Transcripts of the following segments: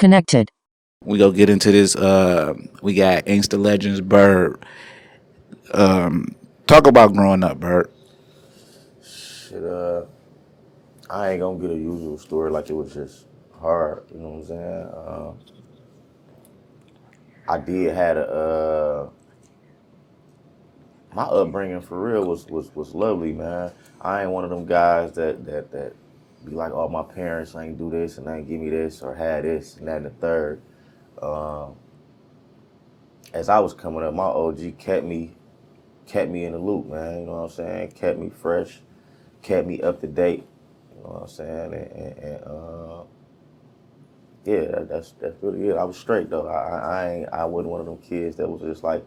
Connected. We go get into this. We got Inkster Legends Bird. Talk about growing up, Bird. Shit, I ain't gonna get a usual story like it was just hard. You know what I'm saying? I did had my upbringing for real was lovely, man. I ain't one of them guys that be like, oh, my parents ain't do this and ain't give me this or had this and that and the third. As I was coming up, my OG kept me in the loop, man. You know what I'm saying? Kept me fresh, kept me up to date. You know what I'm saying? Yeah, that's really it. I was straight though. I wasn't one of them kids that was just like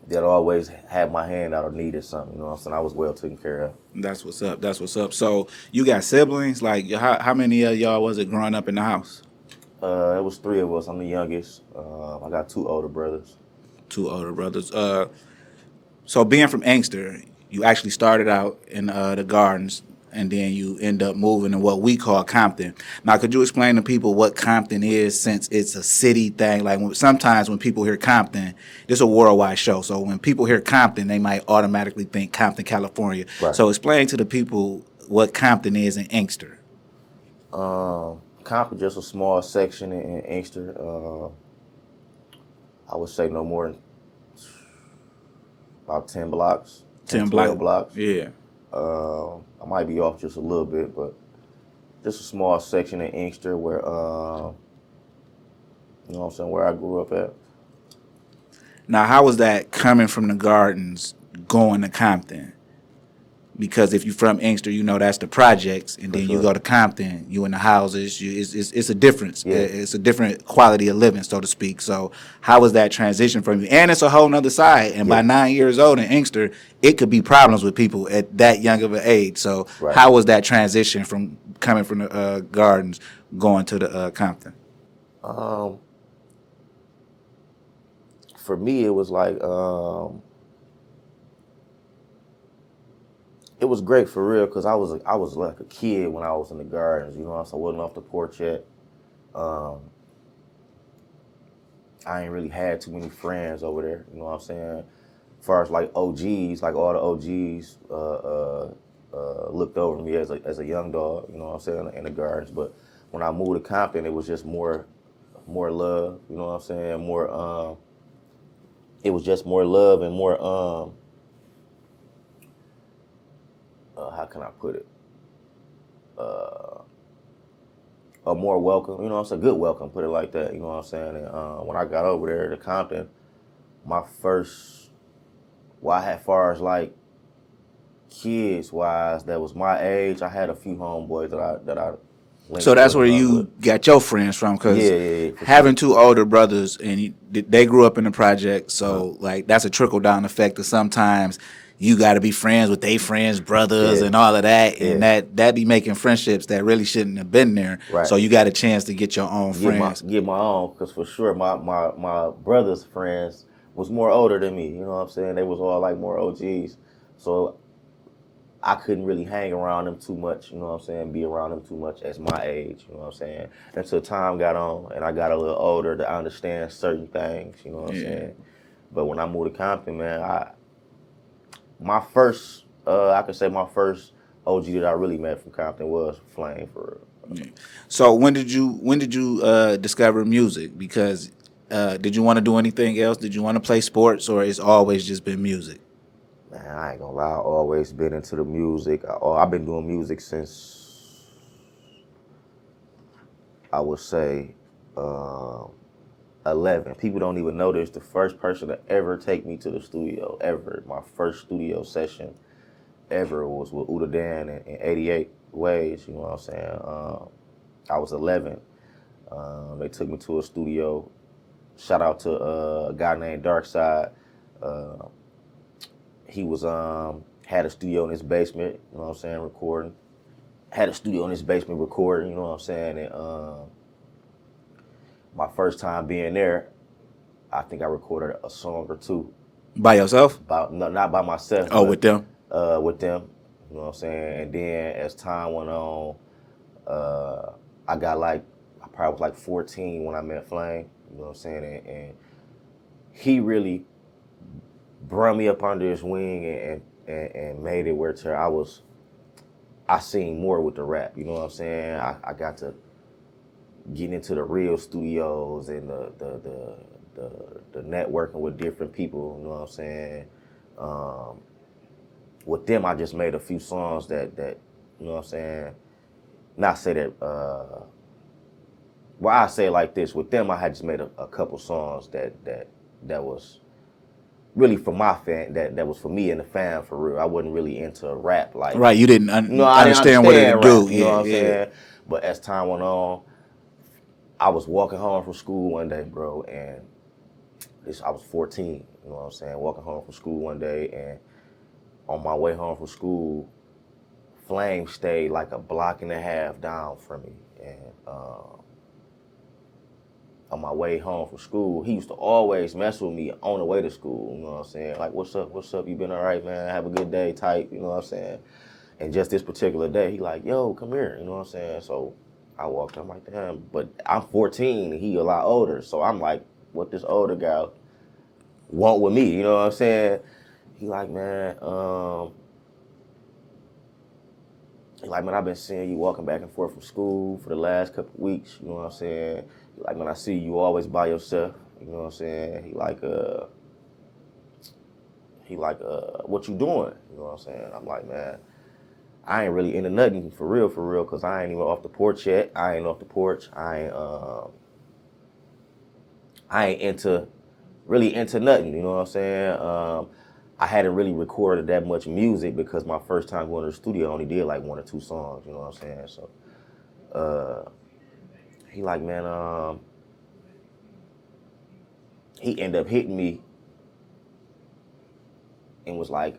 that always had my hand out or needed something. You know what I'm saying? I was well taken care of. That's what's up. That's what's up. So you got siblings? Like how many of y'all was it growing up in the house? It was three of us. I'm the youngest. I got two older brothers. Two older brothers. So being from Inkster, you actually started out in the gardens, and then you end up moving to what we call Compton. Now, could you explain to people what Compton is, since it's a city thing? Like sometimes when people hear Compton, this is a worldwide show. So when people hear Compton, they might automatically think Compton, California. Right. So explain to the people what Compton is in Inkster. Compton just a small section in Inkster. I would say no more than about 10 blocks, 10 12 blocks. Yeah. I might be off just a little bit, but just a small section in Inkster where, you know what I'm saying, where I grew up at. Now, how was that coming from the gardens going to Compton? Because if you're from Inkster, you know that's the projects, and then you go to Compton, you in the houses. It's a difference. Yeah. It's a different quality of living, so to speak. So how was that transition from you? And it's a whole nother side. And by 9 years old in Inkster, it could be problems with people at that young of an age. So how was that transition from coming from the gardens going to the Compton? For me, it was like, it was great for real, because I was like a kid when I was in the gardens, you know what I'm saying? I wasn't off the porch yet. I ain't really had too many friends over there, you know what I'm saying? As far as like OGs, like all the OGs looked over me as a young dog, you know what I'm saying, in the gardens. But when I moved to Compton, it was just more love, you know what I'm saying? It was just more love and more how can I put it? A more welcome, you know what I'm saying? Good welcome, put it like that, you know what I'm saying? And when I got over there to Compton, my first, I had far as like kids wise that was my age, I had a few homeboys that I So that's where you got your friends from, because having two older brothers and they grew up in the project, so like that's a trickle down effect of sometimes you got to be friends with their friends' brothers and all of that, and that be making friendships that really shouldn't have been there. Right. So you got a chance to get your own friends. Get my own, because for sure my brother's friends was more older than me. You know what I'm saying? They was all like more OGs, so I couldn't really hang around them too much, you know what I'm saying, be around them too much as my age, you know what I'm saying, until time got on and I got a little older to understand certain things, you know what I'm saying. But when I moved to Compton, man, my first OG that I really met from Compton was Flame, for real. Yeah. So when did you discover music? Because did you want to do anything else? Did you want to play sports, or it's always just been music? Man, I ain't gonna lie, I've always been into the music. I've been doing music since, I would say, 11. People don't even know this. The first person to ever take me to the studio, ever, my first studio session ever, was with Uda Dan in 88 Ways, you know what I'm saying? I was 11. They took me to a studio. Shout out to a guy named Darkside. He was had a studio in his basement, you know what I'm saying, recording. Had a studio in his basement recording, you know what I'm saying, and my first time being there, I think I recorded a song or two. By yourself? Not by myself. Oh, with them? With them, you know what I'm saying, and then as time went on, I got like, I probably was like 14 when I met Flame. You know what I'm saying? And he really brought me up under his wing and made it where I seen more with the rap. You know what I'm saying? I got to get into the real studios and the networking with different people. You know what I'm saying? With them, I just made a few songs that you know what I'm saying. Not say that. Well, I say it like this. With them, I had just made a couple songs that was really for my fan. That was for me and the fan for real. I wasn't really into rap like. Right, you didn't No, I didn't understand what it understand rap. do. You know Yeah, what I'm yeah. saying? But as time went on, I was walking home from school one day, bro, and I was 14. You know what I'm saying? Walking home from school one day, and on my way home from school, Flame stayed like a block and a half down from me, and on my way home from school, he used to always mess with me on the way to school. You know what I'm saying? Like, what's up? What's up? You been all right, man? Have a good day, type. You know what I'm saying? And just this particular day, he like, yo, come here. You know what I'm saying? So I walked. I'm like, damn. But I'm 14 and he a lot older. So I'm like, what this older guy want with me? You know what I'm saying? He like, man, I've been seeing you walking back and forth from school for the last couple weeks. You know what I'm saying? He like, man, I see you always by yourself. You know what I'm saying? He like, what you doing? You know what I'm saying? I'm like, man, I ain't really into nothing for real, because I ain't even off the porch yet. I ain't off the porch. I ain't really into nothing. You know what I'm saying? I hadn't really recorded that much music because my first time going to the studio, I only did like 1 or 2 songs. You know what I'm saying? So, he like, man, he ended up hitting me and was like,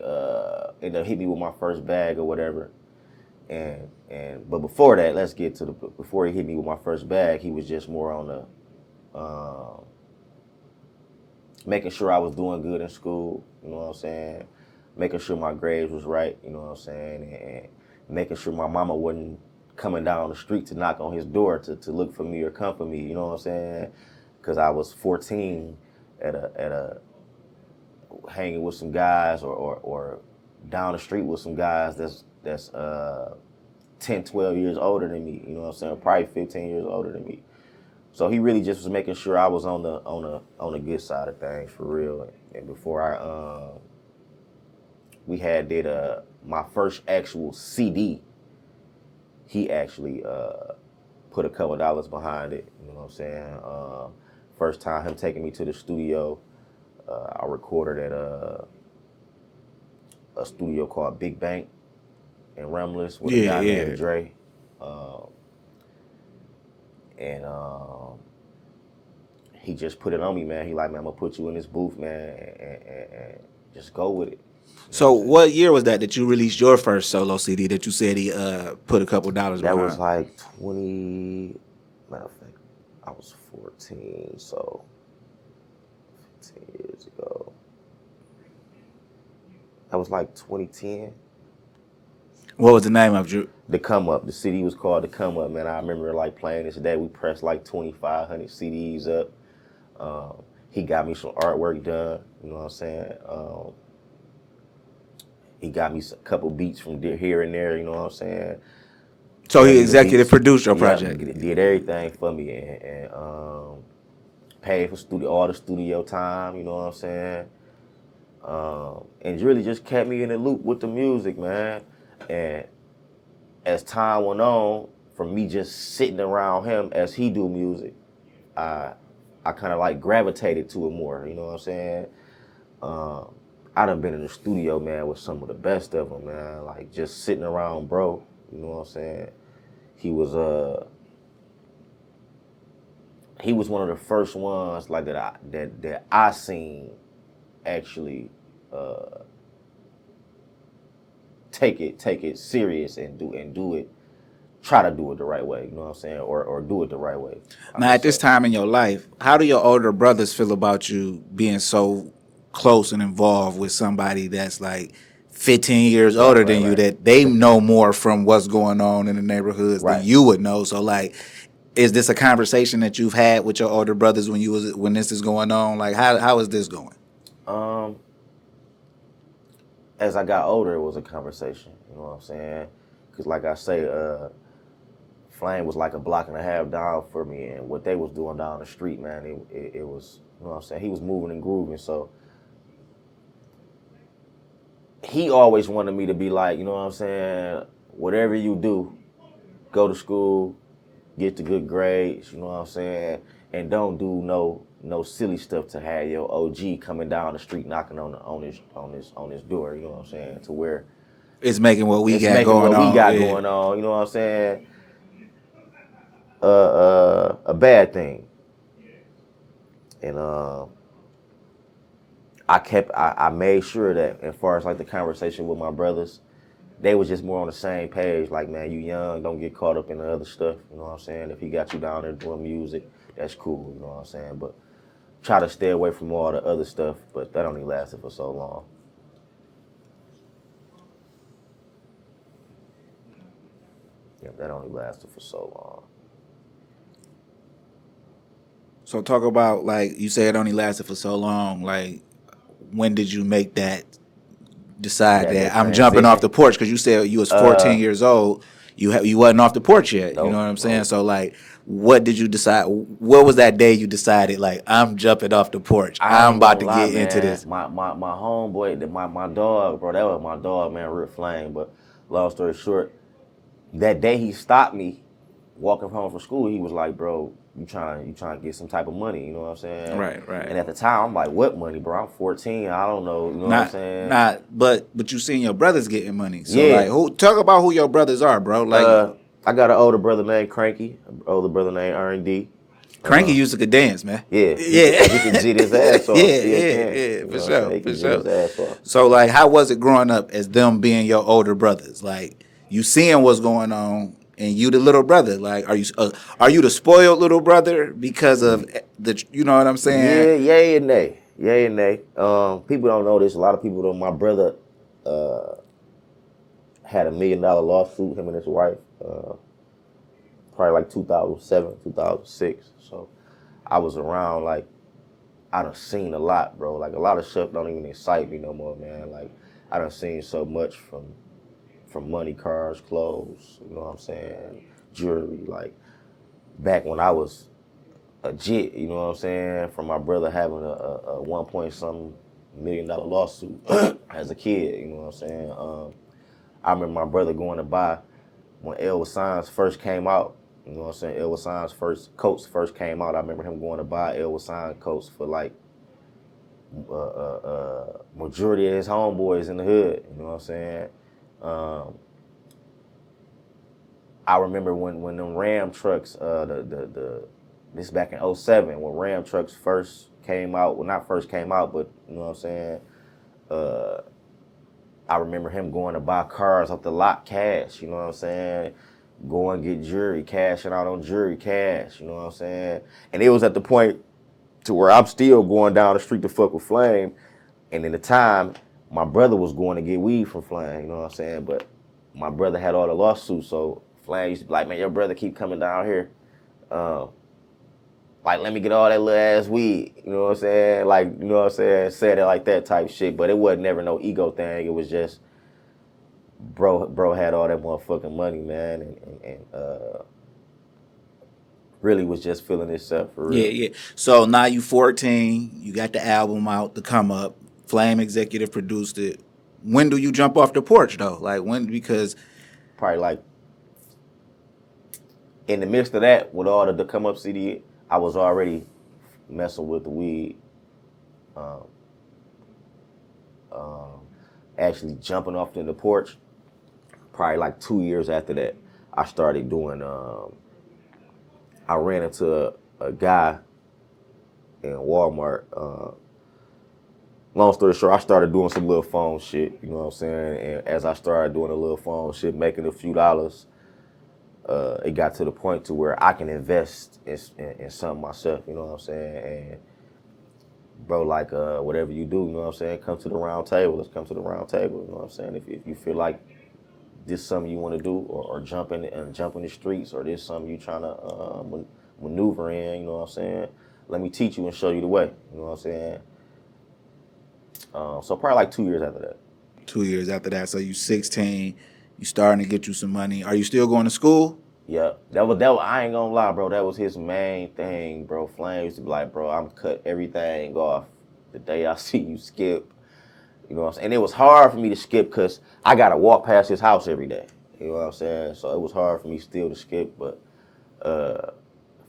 ended up hitting me with my first bag or whatever. But before that, let's get to before he hit me with my first bag, he was just more on the making sure I was doing good in school, you know what I'm saying? Making sure my grades was right, you know what I'm saying? And making sure my mama wasn't coming down the street to knock on his door to look for me or come for me, you know what I'm saying? Because I was 14 at a hanging with some guys or down the street with some guys that's 10, 12 years older than me, you know what I'm saying? Probably 15 years older than me. So he really just was making sure I was on the good side of things for real. And before we had did my first actual CD, he actually put a couple dollars behind it. You know what I'm saying? First time him taking me to the studio, I recorded at a studio called Big Bank in Remless with a guy named Dre. And he just put it on me, man. He like, man, I'm gonna put you in this booth, man, and just go with it. So what year was that you released your first solo CD that you said he put a couple dollars That behind? was like 20, matter of fact, I was 14, so 15 years ago. That was like 2010. What was the name of it? The Come Up. The CD was called The Come Up, man. I remember like playing this day. We pressed like 2,500 CDs up. He got me some artwork done, you know what I'm saying? He got me a couple beats from here and there, you know what I'm saying? So he executive produced your project? Yeah, did everything for me and paid for all the studio time, you know what I'm saying? And really just kept me in the loop with the music, man. And as time went on, from me just sitting around him as he do music, I kind of like gravitated to it more, you know what I'm saying? I done been in the studio, man, with some of the best of them, man. Like just sitting around, bro, you know what I'm saying? He was one of the first ones like that I seen actually take it serious and do it. Try to do it the right way, you know what I'm saying, or do it the right way. Now, at this time in your life, how do your older brothers feel about you being so close and involved with somebody that's like 15 years Right, older right, than you right. that they know more from what's going on in the neighborhoods than Right. you would know. So like, is this a conversation that you've had with your older brothers when this is going on? Like, how is this going? Um, as I got older, it was a conversation. You know what I'm saying? Because like I say, Flame was like a block and a half down for me, and what they was doing down the street, man, it was, you know what I'm saying? He was moving and grooving, so he always wanted me to be like, you know what I'm saying? Whatever you do, go to school, get the good grades, you know what I'm saying? And don't do no silly stuff to have your OG coming down the street knocking on his door, you know what I'm saying? To where It's making what we it's got making going what we on. got Yeah. going on, you know what I'm saying? A bad thing. And I made sure that as far as like the conversation with my brothers, they was just more on the same page. Like, man, you young, don't get caught up in the other stuff. You know what I'm saying? If he got you down there doing music, that's cool. You know what I'm saying? But try to stay away from all the other stuff. But that only lasted for so long. Yeah, that only lasted for so long. So talk about, like, you say it only lasted for so long. Like, when did you make that decide that That I'm jumping off transition. the porch? Because you said you was 14 years old. You wasn't off the porch yet. You know Nope, what I'm saying? nope. So like, what did you decide? What was that day you decided like I'm jumping off the porch? I I'm ain't about gonna to lie, get into man. this. My homeboy, my dog, bro. That was my dog, man. Real Flame. But long story short, that day he stopped me walking home from school. He was like, "Bro, you trying to get some type of money?" You know what I'm saying? Right, right. And at the time, I'm like, "What money, bro? I'm 14. I don't know." You know what I'm saying? But you seen your brothers getting money. So Yeah. like, who talk about who your brothers are, bro? Like, I got an older brother named Cranky, an older brother named R&D. Cranky used to could dance, man. Yeah, Yeah. he could jit his ass off. Yeah, Still yeah, can. yeah, You for know what I'm saying? sure, He for could jit sure. his ass off. So like, how was it growing up as them being your older brothers? Like, you seeing what's going on, and you the little brother. Like, are you the spoiled little brother because of the, you know what I'm saying? Yeah, yay and nay. Yay and nay. People don't know this. A lot of people don't. My brother had $1 million lawsuit, him and his wife, probably like 2007, 2006. So I was around, like, I done seen a lot, bro. Like, a lot of stuff don't even excite me no more, man. Like, I done seen so much from money, cars, clothes, you know what I'm saying, jewelry. Like, back when I was a jit, you know what I'm saying, from my brother having a 1 point something $1 million lawsuit as a kid, you know what I'm saying. I remember my brother going to buy when Elwood Signs first came out. You know what I'm saying? Elwood Signs coats first came out. I remember him going to buy Elwood Signs coats for like majority of his homeboys in the hood. You know what I'm saying? I remember when them Ram trucks, this back in 07, when Ram trucks first came out. Well, not first came out, but you know what I'm saying. I remember him going to buy cars off the lot cash. You know what I'm saying? Go and get jewelry, cashing out on jewelry, cash. You know what I'm saying? And it was at the point to where I'm still going down the street to fuck with Flame. And in the time, my brother was going to get weed from Flame. You know what I'm saying? But my brother had all the lawsuits, so Flame used to be like, "Man, your brother keep coming down here. Like, let me get all that little ass weed." You know what I'm saying? Like, you know what I'm saying? Said it like that type shit. But it wasn't never no ego thing. It was just bro had all that motherfucking money, man, and really was just feeling himself for real. Yeah, yeah. So now you 14, you got the album out, The Come Up. Flame executive produced it. When do you jump off the porch though? Like when? Because Probably like in the midst of that, with all the Come Up CD, I was already messing with the weed. Actually jumping off in the porch. Probably like 2 years after that, I started doing. I ran into a guy in Walmart. Long story short, I started doing some little phone shit. You know what I'm saying? And as I started doing a little phone shit, making a few dollars, it got to the point to where I can invest in something myself. You know what I'm saying? And bro, like whatever you do, you know what I'm saying, come to the round table. Let's come to the round table. You know what I'm saying? If you feel like this is something you want to do, or jump in the streets, or this is something you trying to maneuver in, you know what I'm saying? Let me teach you and show you the way. You know what I'm saying? So probably like 2 years after that. 2 years after that, so you 16, you starting to get you some money. Are you still going to school? Yeah, that was. I ain't gonna lie, bro. That was his main thing, bro. Flame used to be like, bro, I'm cut everything off the day I see you skip. You know what I'm saying? And it was hard for me to skip because I gotta walk past his house every day. You know what I'm saying? So it was hard for me still to skip, but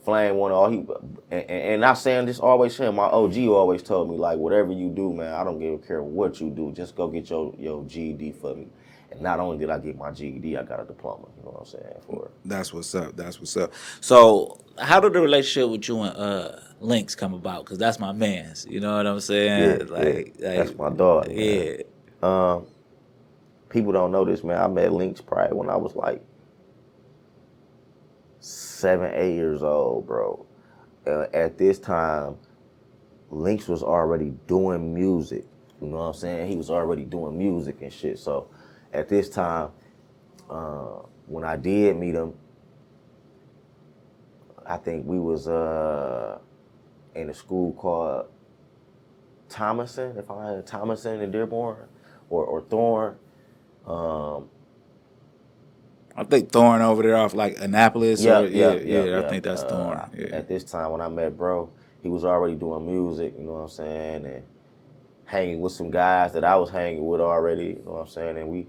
Flame wanted all he and not saying this, always saying my OG always told me, like, whatever you do, man, I don't give a care what you do, just go get your GED for me. And not only did I get my GED, I got a diploma. You know what I'm saying? For it. That's what's up. That's what's up. So, how did the relationship with you and Lynx come about? Because that's my man's. You know what I'm saying? Yeah, Like, that's my dog. Yeah. Man. People don't know this, man. I met Lynx probably when I was like 7, 8 years old, bro. At this time, Lynx was already doing music. You know what I'm saying? He was already doing music and shit. So at this time, when I did meet him, I think we was in a school called Thomason, if I had Thomason in Dearborn, or Thorne. I think Thorne over there off like Annapolis. Yeah. I think that's Thorne. Yeah. At this time when I met bro, he was already doing music, you know what I'm saying, and hanging with some guys that I was hanging with already, you know what I'm saying, and we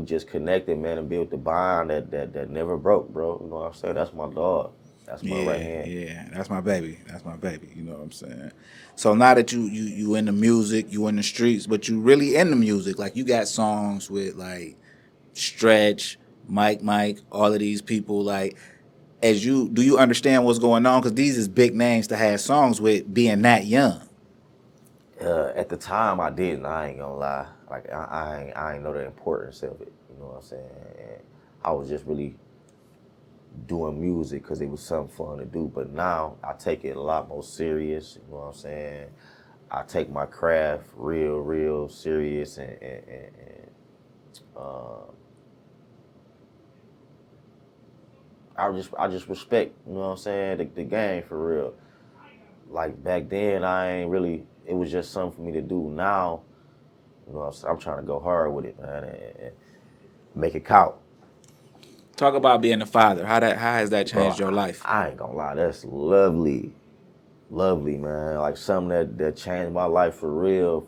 just connected, man, and built the bond that never broke, bro. You know what I'm saying? That's my dog. That's my right hand. Yeah, that's my baby. That's my baby. You know what I'm saying? So now that you in the music, you in the streets, but you really in the music. Like you got songs with like Stretch, Mike, all of these people. Like, do you understand what's going on? Because these is big names to have songs with being that young. At the time, I didn't. I ain't gonna lie. Like I ain't know the importance of it. You know what I'm saying? And I was just really doing music because it was something fun to do. But now I take it a lot more serious. You know what I'm saying? I take my craft real serious, and I just respect, you know what I'm saying, the game for real. Like back then, I ain't really. It was just something for me to do. Now, you know, I'm trying to go hard with it, man, and make it count. Talk about being a father. How has that changed your life? I ain't gonna lie, that's lovely, man. Like something that changed my life for real.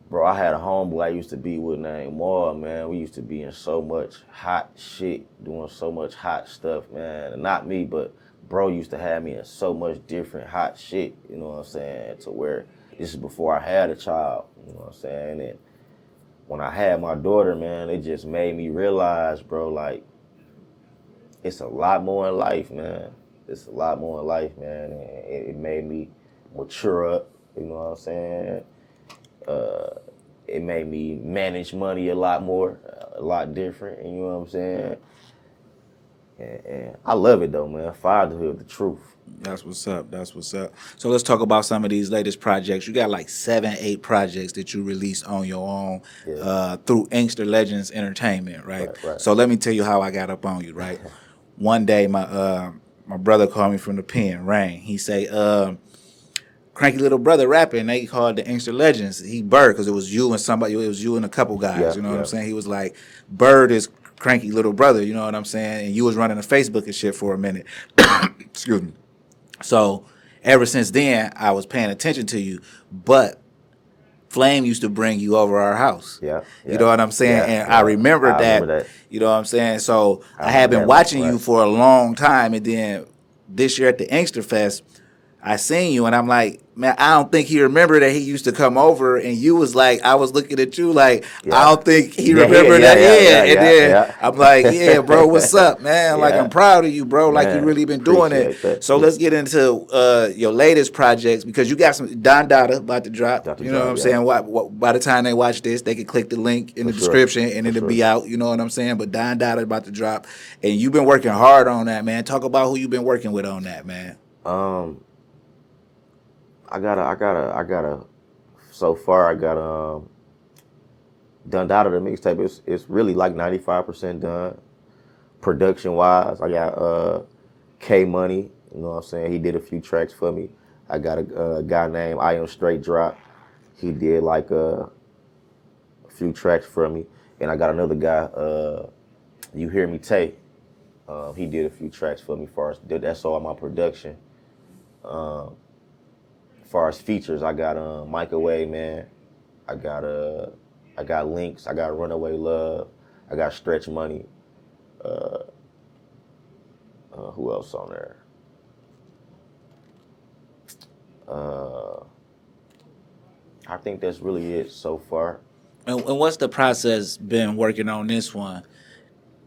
Bro, I had a homeboy I used to be with named Maul, man. We used to be in so much hot shit, doing so much hot stuff, man. And not me, but bro used to have me in so much different hot shit, you know what I'm saying, to where this is before I had a child, you know what I'm saying? And when I had my daughter, man, it just made me realize, bro, like, it's a lot more in life, man. It's a lot more in life, man. And it made me mature up, you know what I'm saying? It made me manage money a lot more, a lot different, you know what I'm saying? And I love it though, man. Fatherhood, the truth. That's what's up. That's what's up. So let's talk about some of these latest projects. You got like 7, 8 projects that you released on your own through Inkster Legends Entertainment, right? So let me tell you how I got up on you, right? One day, my brother called me from the pen, Rain. He say, Cranky Little Brother rapping. They called the Inkster Legends. He Bird, because it was you and somebody. It was you and a couple guys. You know what I'm saying? He was like, Bird is Cranky Little Brother. You know what I'm saying? And you was running a Facebook and shit for a minute. Excuse me. So ever since then, I was paying attention to you. But Flame used to bring you over our house. You know what I'm saying? And I remember that. You know what I'm saying? So I had been watching you for a long time. And then this year at the Inkster Fest, I seen you and I'm like, man, I don't think he remembered that he used to come over, and you was like, I was looking at you like, I don't think he remembered that. And then I'm like, yeah, bro, what's up, man? Like, I'm proud of you, bro. Like, you really been doing it. So let's get into your latest projects, because you got some Don Dada about to drop. You know what I'm saying? By the time they watch this, they can click the link in the description and it'll be out. You know what I'm saying? But Don Dada about to drop, and you've been working hard on that, man. Talk about who you've been working with on that, man. I got a. So far, I got done out of the mixtape. It's really like 95% done. Production wise, I got K Money. You know what I'm saying? He did a few tracks for me. I got a guy named I Am Straight Drop. He did like a few tracks for me, and I got another guy. You Hear Me Tay. He did a few tracks for me. That's all my production. Far as features, I got Microwave Man. I got I got Links. I got Runaway Love. I got Stretch Money. Who else on there? I think that's really it so far. And what's the process been working on this one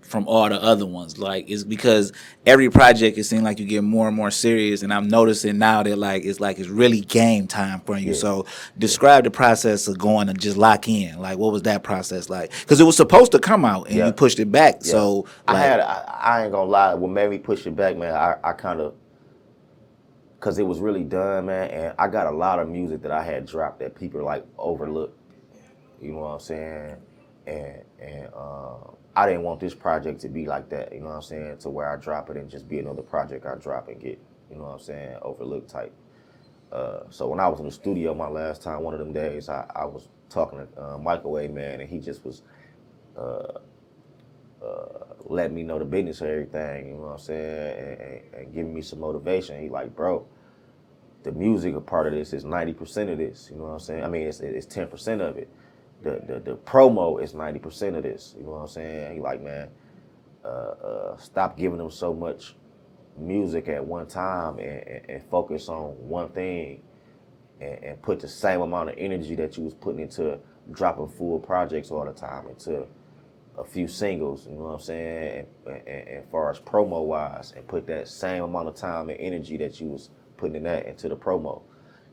from all the other ones? Like, it's because every project it seems like you get more and more serious, and I'm noticing now that it's really game time for you. Yeah. So describe the process of going to just lock in. Like, what was that process like? Because it was supposed to come out and Yeah. you pushed it back. Yeah. So like, I ain't gonna lie. What made me push it back, man, I kind of, cause it was really done, man, and I got a lot of music that I had dropped that people like overlooked. You know what I'm saying? And I didn't want this project to be like that. You know what I'm saying? To where I drop it and just be another project I drop and get, you know what I'm saying, overlooked type. So when I was in the studio my last time, one of them days, I was talking to Microwave Man, and he just was letting me know the business of everything. You know what I'm saying? And giving me some motivation. He like, bro, the music a part of this is 90% of this. You know what I'm saying? I mean, it's 10% of it. The promo is 90% of this. You know what I'm saying? He like, man, stop giving them so much music at one time and focus on one thing and put the same amount of energy that you was putting into dropping full projects all the time into a few singles, you know what I'm saying, and as far as promo wise, and put that same amount of time and energy that you was putting in that into the promo.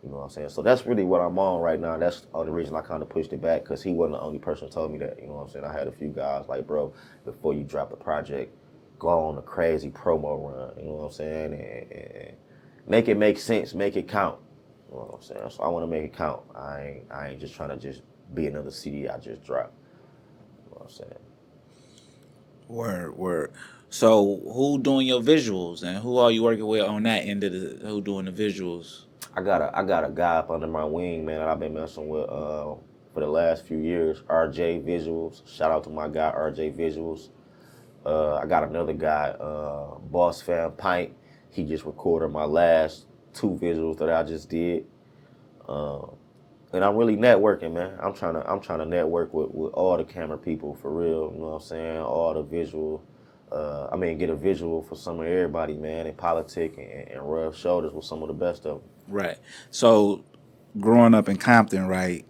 You know what I'm saying? So that's really what I'm on right now. That's the only reason I kind of pushed it back, because he wasn't the only person who told me that. You know what I'm saying? I had a few guys like, bro, before you drop the project, go on a crazy promo run. You know what I'm saying? And make it make sense, make it count. You know what I'm saying? So I want to make it count. I ain't just trying to just be another CD I just dropped. You know what I'm saying? word. So who doing your visuals, and who are you working with on that end of who doing the visuals? I got a guy up under my wing, man, that I've been messing with for the last few years. RJ Visuals. Shout out to my guy RJ Visuals. I got another guy, Boss Fam Pint. He just recorded my last 2 visuals that I just did. And I'm really networking, man. I'm trying to network with all the camera people for real. You know what I'm saying? All the visual. Get a visual for some of everybody, man, and politic and rub shoulders with some of the best of them. Right. So growing up in Compton, right?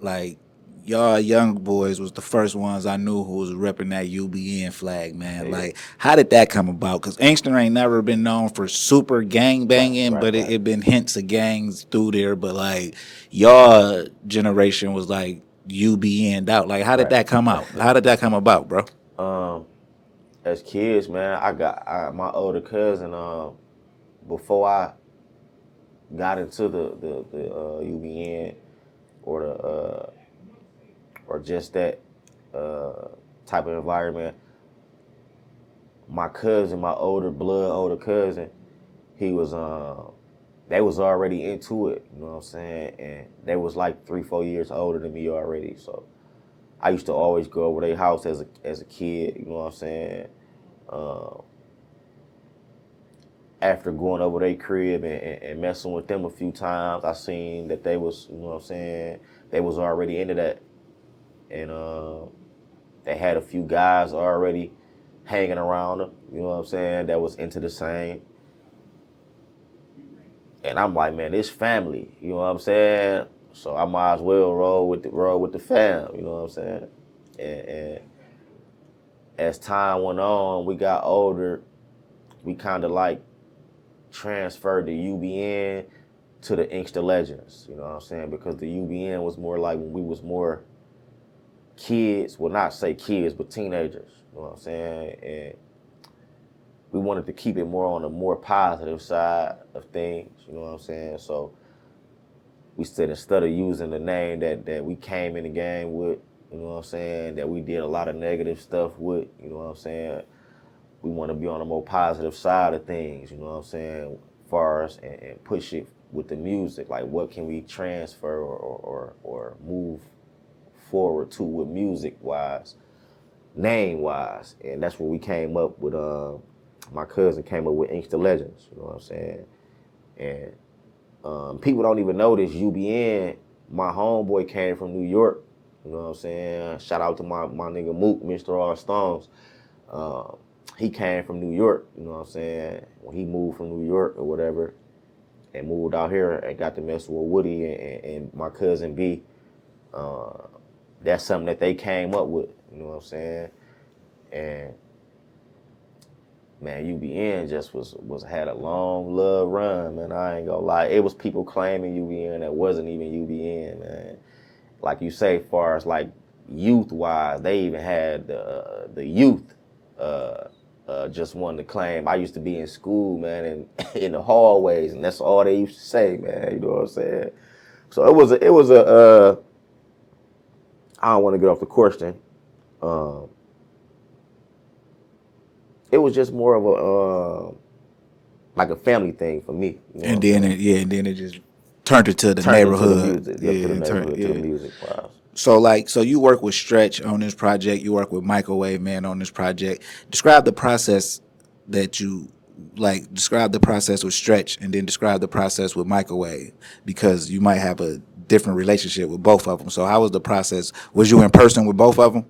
Like, y'all young boys was the first ones I knew who was repping that UBN flag, man. Yeah. Like, how did that come about? Because Inkster ain't never been known for super gang banging, Right, but right. it been hints of gangs through there. But like, y'all generation was like UBN'd out. Like, how did Right. that come out? How did that come about, bro? As kids, man, my older cousin. Before I got into the UBN or the or just that type of environment, my cousin, my older cousin, he was they was already into it, you know what I'm saying? And they was like 3-4 years older than me already. So I used to always go over their house as a kid, you know what I'm saying? After going over their crib and messing with them a few times, I seen that they was, you know what I'm saying, they was already into that. And they had a few guys already hanging around them, you know what I'm saying, that was into the same. And I'm like, man, this family, you know what I'm saying? So I might as well roll with the fam, you know what I'm saying? And as time went on, we got older, we kind of like transferred the UBN to the Inkster Legends, you know what I'm saying? Because the UBN was more like when we was more kids, well, not say kids, but teenagers, you know what I'm saying? And we wanted to keep it more on the more positive side of things, you know what I'm saying? So we said instead of using the name that we came in the game with, you know what I'm saying, that we did a lot of negative stuff with, you know what I'm saying, we want to be on the more positive side of things, you know what I'm saying, far as and push it with the music, like what can we transfer or move forward to with music wise, name wise, and that's when we came up with my cousin came up with Inkster Legends, you know what I'm saying, and people don't even know this. UBN, my homeboy came from New York, you know what I'm saying. Shout out to my nigga Mook, Mr. R Stones. He came from New York, you know what I'm saying. When he moved from New York or whatever, and moved out here and got to mess with Woody and my cousin B. That's something that they came up with, you know what I'm saying. And man, UBN just was had a long love run, man. I ain't gonna lie. It was people claiming UBN that wasn't even UBN, man. Like you say, far as like youth wise, they even had the youth just wanted to claim. I used to be in school, man, and in the hallways, and that's all they used to say, man. You know what I'm saying? So it was a I don't want to get off the question. It was just more of a like a family thing for me. You know And then it just turned into the turned neighborhood. into the music, to the neighborhood, to the music wise. So you work with Stretch on this project. You work with Microwave Man on this project. Describe the process that you like. Describe the process with Stretch, and then describe the process with Microwave, because you might have a different relationship with both of them. So how was the process? Was you in person with both of them?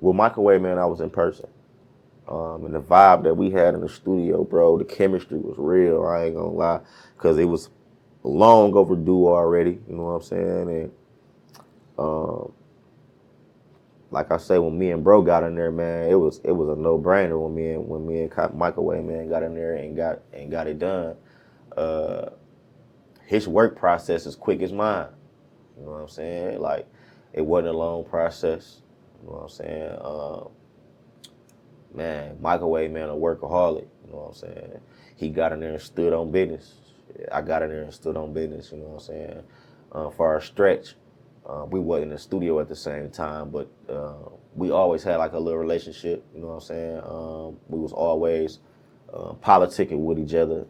With Microwave Man, I was in person. And the vibe that we had in the studio, bro, the chemistry was real. I ain't gonna lie, because it was long overdue already. You know what I'm saying? And like I say, when me and bro got in there, man, it was a no brainer when me and Microwave Man got in there and got it done. His work process is quick as mine. You know what I'm saying? Like, it wasn't a long process. You know what I'm saying? Man, Microwave Man, a workaholic. You know what I'm saying? He got in there and stood on business. I got in there and stood on business. You know what I'm saying? For our Stretch, we wasn't in the studio at the same time, but we always had like a little relationship. You know what I'm saying? We was always politicking with each other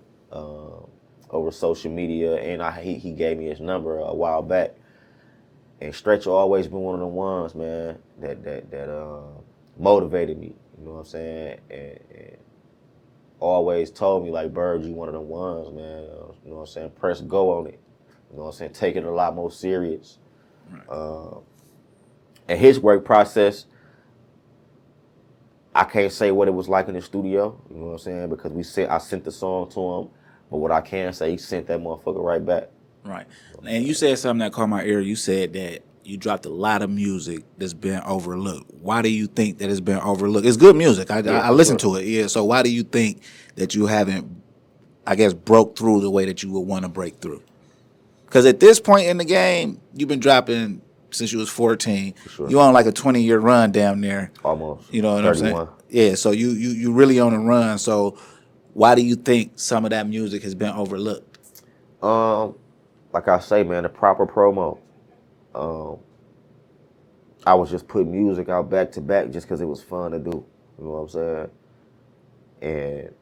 over social media, and he gave me his number a while back. And Stretch always been one of the ones, man, that motivated me. You know what I'm saying? And always told me, like, Bird, you one of the ones, man. You know what I'm saying? Press go on it. You know what I'm saying? Take it a lot more serious. Right. And his work process, I can't say what it was like in the studio. You know what I'm saying? Because I sent the song to him, but what I can say, he sent that motherfucker right back. Right. And you said something that caught my ear. You said that you dropped a lot of music that's been overlooked. Why do you think that it's been overlooked? It's good music. I listen to it. Yeah. So why do you think that you haven't, I guess, broke through the way that you would want to break through? Because at this point in the game, you've been dropping since you was 14. Sure. You on like a 20-year run down there. Almost. You know what 31. I'm saying? Yeah. So you really on a run. So why do you think some of that music has been overlooked? Like I say, man, the proper promo. I was just putting music out back to back just because it was fun to do. You know what I'm saying?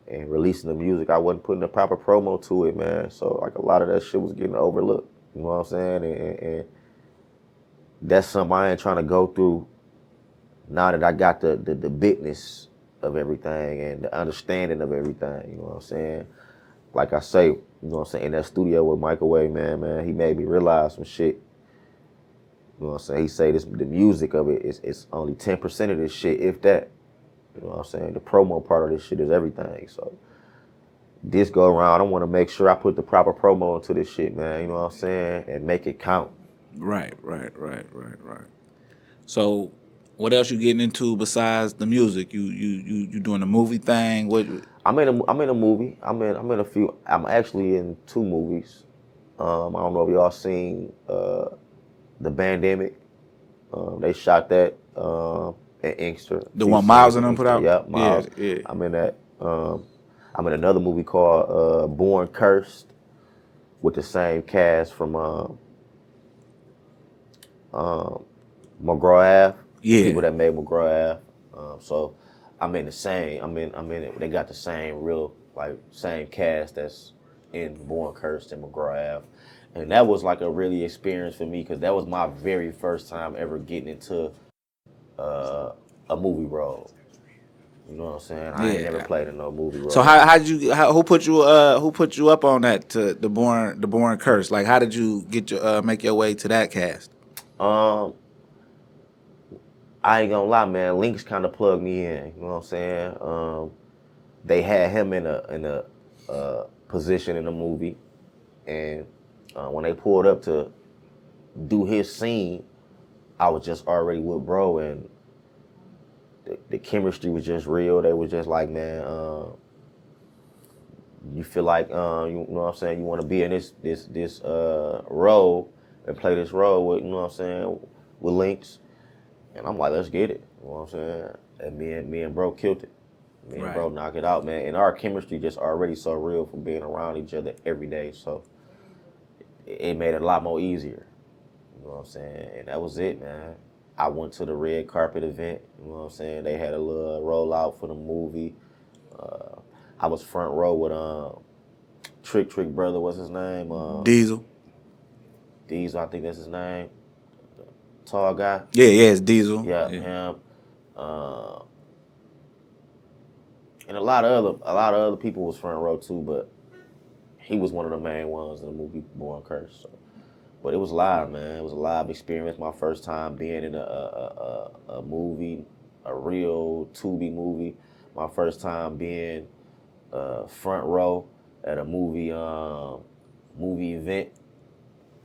And releasing the music, I wasn't putting the proper promo to it, man. So like a lot of that shit was getting overlooked. You know what I'm saying? And that's something I ain't trying to go through now that I got the business of everything and the understanding of everything. You know what I'm saying? Like I say, you know what I'm saying, in that studio with Microwave Man, he made me realize some shit. You know what I'm saying? He say the music of it is only 10% of this shit, if that. You know what I'm saying? The promo part of this shit is everything. So this go around, I want to make sure I put the proper promo into this shit, man. You know what I'm saying? And make it count. Right. So what else you getting into besides the music? You doing a movie thing? What? I'm in a movie. I'm in a few. I'm actually in 2 movies. I don't know if y'all seen The Bandemic. They shot that at Inkster. The one Miles and them put out? Yep, Miles. Yeah. I'm in that. I'm in another movie called Born Cursed. with the same cast from McGraw Ave. Yeah. People that made McGraw Ave. So I'm in the same. I'm in it. They got the same real same cast that's in Born Cursed and McGraw Ave. And that was like a really experience for me because that was my very first time ever getting into a movie role. You know what I'm saying? I ain't never played in no movie role. So who put you up on that to the Born Curse? Like how did you get your make your way to that cast? I ain't gonna lie, man. Links kind of plugged me in. You know what I'm saying? They had him in a position in the movie, and when they pulled up to do his scene, I was just already with bro, and the chemistry was just real. They was just like, man, you feel like you know what I'm saying, you want to be in this role and play this role with, you know what I'm saying, with Links. And I'm like, let's get it. You know what I'm saying? And me and bro killed it. Me and bro knocked it out, man. And our chemistry just already so real from being around each other every day. So it made it a lot more easier. You know what I'm saying? And that was it, man. I went to the red carpet event. You know what I'm saying? They had a little rollout for the movie. I was front row with Trick brother, what's his name? Diesel. Diesel, I think that's his name. Tall guy. Yeah, it's Diesel. Yeah, him. And a lot of other people was front row too, but he was one of the main ones in the movie Born Cursed. So. But it was live, man. It was a live experience. My first time being in a movie, a real Tubi movie. My first time being front row at a movie event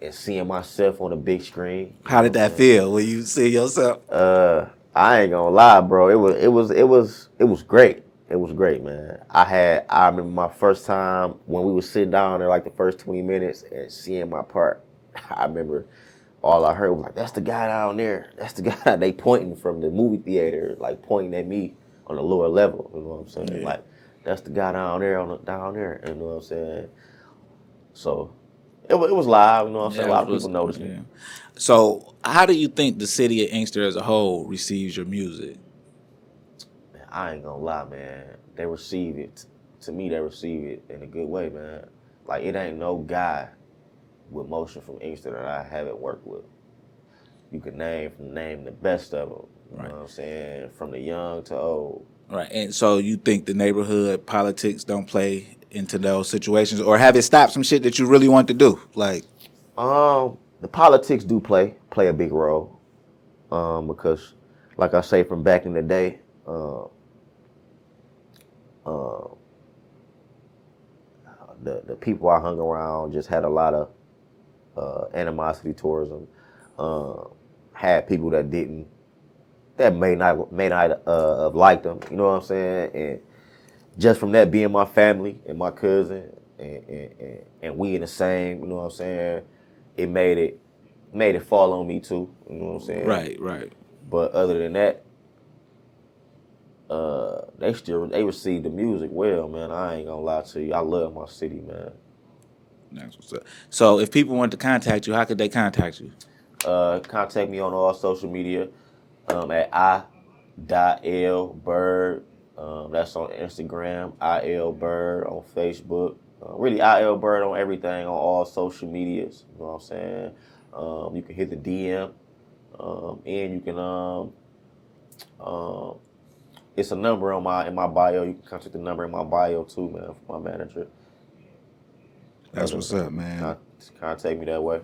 and seeing myself on the big screen. How did that feel when you see yourself? I ain't gonna lie, bro. It was great. It was great, man. I remember my first time when we was sitting down there, like the first 20 minutes and seeing my part. I remember all I heard was like, that's the guy down there. That's the guy. They pointing from the movie theater, like pointing at me on the lower level. You know what I'm saying? Yeah. Like, that's the guy down there down there. You know what I'm saying? So it was live. You know what I'm saying? A lot of people noticed me. So how do you think the city of Inkster as a whole receives your music? Man, I ain't gonna lie, man. They receive it. To me, they receive it in a good way, man. Like, it ain't no guy with motion from Inkster that I haven't worked with. You can name the best of them. You know what I'm saying? From the young to old. Right. And so you think the neighborhood politics don't play into those situations, or have it stopped some shit that you really want to do? Like, the politics do play a big role. Because, like I say, from back in the day, the people I hung around just had a lot of animosity towards them. Had people that may not have liked them. You know what I'm saying? And just from that being my family and my cousin and we in the same, you know what I'm saying? It made it fall on me too. You know what I'm saying? Right. But other than that, they received the music well, man. I ain't gonna lie to you. I love my city, man. That's what's up. So if people want to contact you, how could they contact you? Contact me on all social media at I.L.Bird. That's on Instagram. I.L. Bird on Facebook. Really, I.L. Bird on everything, on all social medias. You know what I'm saying? You can hit the DM. And you can it's a number in my bio. You can contact the number in my bio too, man, for my manager. That's what's up, man. Contact me that way.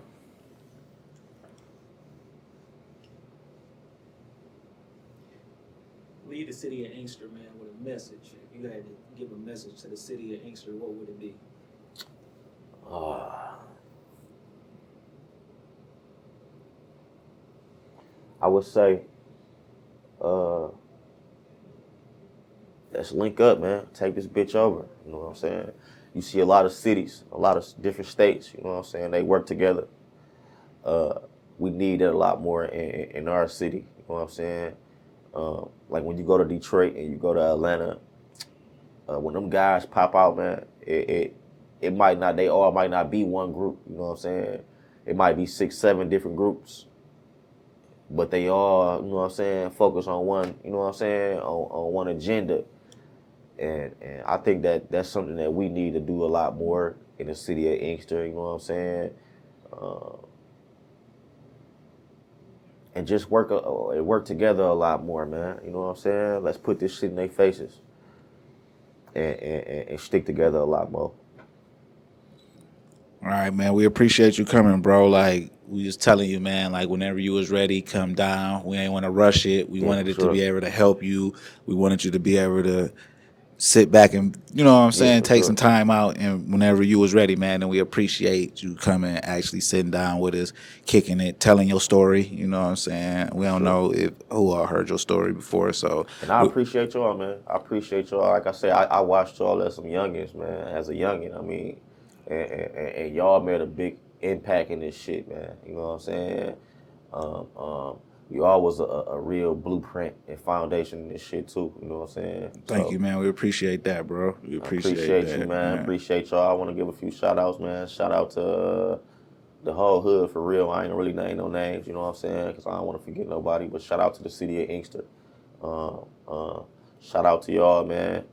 Lead the city of Inkster, man, with a message. If you had to give a message to the city of Inkster, what would it be? I would say, let's link up, man. Take this bitch over. You know what I'm saying? You see a lot of cities, a lot of different states, you know what I'm saying? They work together. We need that a lot more in our city, you know what I'm saying? Like when you go to Detroit and you go to Atlanta, when them guys pop out, man, it they all might not be one group, you know what I'm saying? It might be 6, 7 different groups, but they all, you know what I'm saying, focus on one, you know what I'm saying, on one agenda. And I think that's something that we need to do a lot more in the city of Inkster, you know what I'm saying? And just work together a lot more, man. You know what I'm saying? Let's put this shit in their faces and stick together a lot more. All right, man. We appreciate you coming, bro. Like, we just telling you, man, like, whenever you was ready, come down. We ain't want to rush it. We wanted it to be able to help you. We wanted you to be able to sit back and, you know what I'm saying, take some time out. And whenever you was ready, man, and we appreciate you coming, actually sitting down with us, kicking it, telling your story. You know what I'm saying? We don't know who all heard your story before, so. And I appreciate y'all, man. I appreciate y'all. Like I said, I watched y'all as some youngins, man. As a youngin, I mean, and y'all made a big impact in this shit, man. You know what I'm saying? Y'all was a real blueprint and foundation in this shit too. You know what I'm saying? Thank you, man. We appreciate that, bro. We appreciate that, you, man. Appreciate y'all. I want to give a few shout outs, man. Shout out to the whole hood for real. I ain't really name no names, you know what I'm saying? Because I don't want to forget nobody. But shout out to the city of Inkster. Shout out to y'all, man.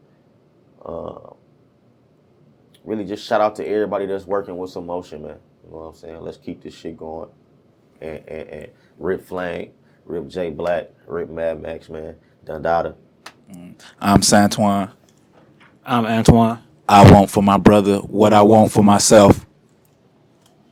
Really just shout out to everybody that's working with some motion, man. You know what I'm saying? Let's keep this shit going. And Rip Flame, Rip J Black, Rip Mad Max, man. Dundada. I'm Santuan. I'm Antoine. I want for my brother what I want for myself.